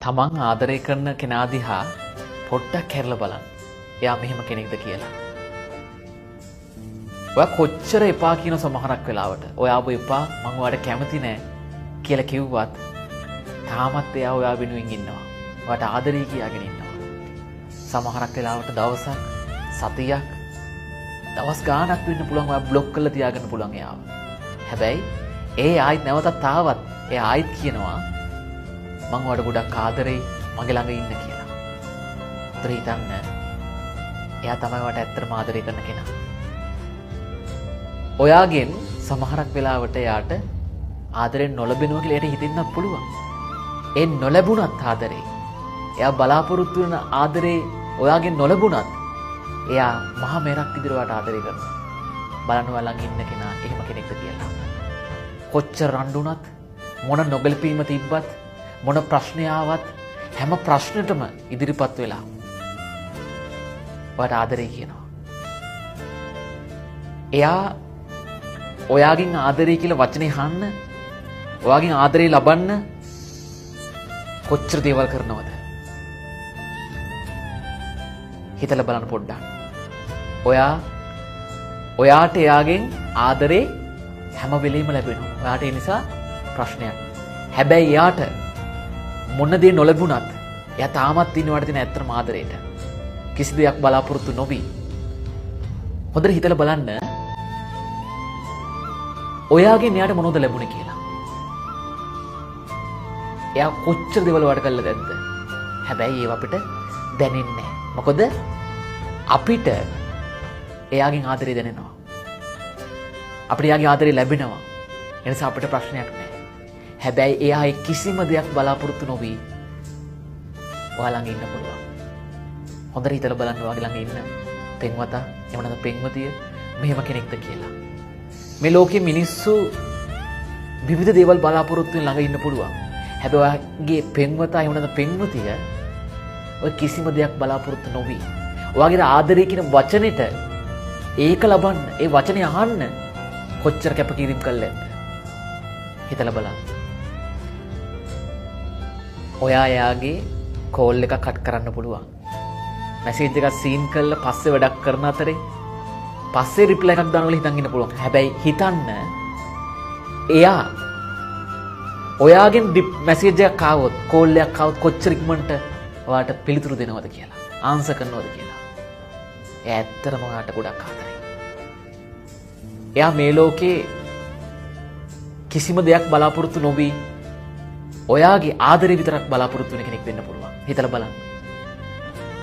තමන් ආදරය කරන කෙනා දිහා පොඩ්ඩක් හැරලා බලන්න. එයා මෙහෙම කෙනෙක්ද කියලා. ඔයා කොච්චර එපා කියන සමහරක් වෙලාවට ඔයාව එපා මම ඔයාට කැමති නෑ කියලා කිව්වත් තාමත් එයා ඔයා වෙනුවෙන් ඉන්නවා. ඔයාට ආදරේ කියාගෙන ඉන්නවා. සමහරක් වෙලාවට දවසක් සතියක් දවස් ගාණක් වෙන්න පුළුවන් ඔයා බ්ලොක් කරලා තියාගන්න පුළුවන් එයාව. හැබැයි ඒ ආයිත් නැවතත් ආවත් එයා ආයිත් කියනවා මං ඔයාට ගොඩක් ආදරෙයි මගේ ළඟ ඉන්න කියලා. උතර හිතන්න එයා තමයි ඔයාට ඇත්තටම ආදරය කරන කෙනා. ඔයාගෙන් සමහරක් වෙලාවට එයාට ආදරෙන් නොලැබෙනවා කියලා එයාට හිතෙන්නත් පුළුවන්. ඒ නොලැබුණත් ආදරේ එයා බලාපොරොත්තු වෙන ආදරේ ඔයාගෙන් නොලැබුණත් එයා මහා මෙරක් විදිහට ඔයාට ආදරය කරනවා. බලන්න ඔයා ළඟ ඉන්න කෙනා එහෙම කෙනෙක්ද කියලා. කොච්චර රණ්ඩුණත් මොන නොගැලපීම තිබ්බත් මොන ප්‍රශ්නය ආවත් හැම ප්‍රශ්නෙටම ඉදිරිපත් වෙලා ඔයාට ආදරේ කියනවා. එයා ඔයාගෙන් ආදරේ කියලා වචනේ අහන්න ඔයාගෙන් ආදරේ ලබන්න කොච්චර දේවල් කරනවද? හිතලා බලන්න පොඩ්ඩක්. ඔයාට එයාගෙන් ආදරේ හැම වෙලෙම ලැබෙනවා. ඔයාට ඒ නිසා ප්‍රශ්නයක්. හැබැයි එයාට මොන දේ නොලැබුණත් එයා තාමත් ඉන්නවට තියෙන ඇත්තම ආදරේට. කිසි දෙයක් බලාපොරොත්තු නොවි. හොඳට හිතලා බලන්න ඔයාගෙන් එයාට මොනවද ලැබුණේ කියලා. එයා කොච්චර දේවල් වඩ කළාද නැද්ද? හැබැයි ඒව අපිට දැනෙන්නේ නැහැ. මොකද අපිට එයාගෙන් ආදරේ දැනෙනවා. අපිට එයාගේ ආදරේ ලැබෙනවා. ඒ නිසා අපිට ප්‍රශ්නයක් නැහැ. හැබැයි එයා කිසිම දෙයක් බලාපොරොත්තු නොවි ඔයා ළඟ ඉන්න පුළුවන්. හොඳට හිතලා බලන්න ඔයාගේ ළඟ ඉන්න පෙන්වතා එහෙම නැත්නම් පෙන්වතිය මෙහෙම කෙනෙක්ද කියලා. මේ ලෝකේ මිනිස්සු විවිධ දේවල් බලාපොරොත්තු වෙන ළඟ ඉන්න පුළුවන්. හැබැයි ඔයාගේ පෙන්වතා එහෙම නැත්නම් පෙන්වතිය ඔය කිසිම දෙයක් බලාපොරොත්තු නොවි ඔයාගේ ආදරය කියන වචනෙට ඒක ලබන්න ඒ වචනේ අහන්න කොච්චර කැපකිරීම කළාද හිතලා බලන්න. ඔයා එයාගේ කෝල් එක කට් කරන්න පුළුවන්. මැසේජ් එකක් සීන් කරලා පස්සේ වැඩක් කරන අතරේ පස්සේ රිප්ලයි එකක් දානවල හිතන් ඉන්න පුළුවන්. හැබැයි හිතන්න එයා ඔයාගෙන් මැසේජ් එකක් ආවොත් කෝල් එකක් ආවොත් කොච්චර ඉක්මනට ඔයාට පිළිතුරු දෙනවද කියලා ආන්සර් කරනවද කියලා. එයා ඇත්තටම ඔයාට ගොඩක් ආදරෙයි. එයා මේ ලෝකේ කිසිම දෙයක් බලාපොරොත්තු නොවි ඔයාගේ ආදරේ විතරක් බලාපොරොත්තු වෙන කෙනෙක් වෙන්න පුළුවන්. හිතලා බලන්න.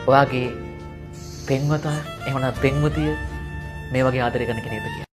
ඔයාගේ පෙන්වතා එහෙම නැත්නම් පෙන්වතිය මේ වගේ ආදරය කරන කෙනෙක්ද කියලා.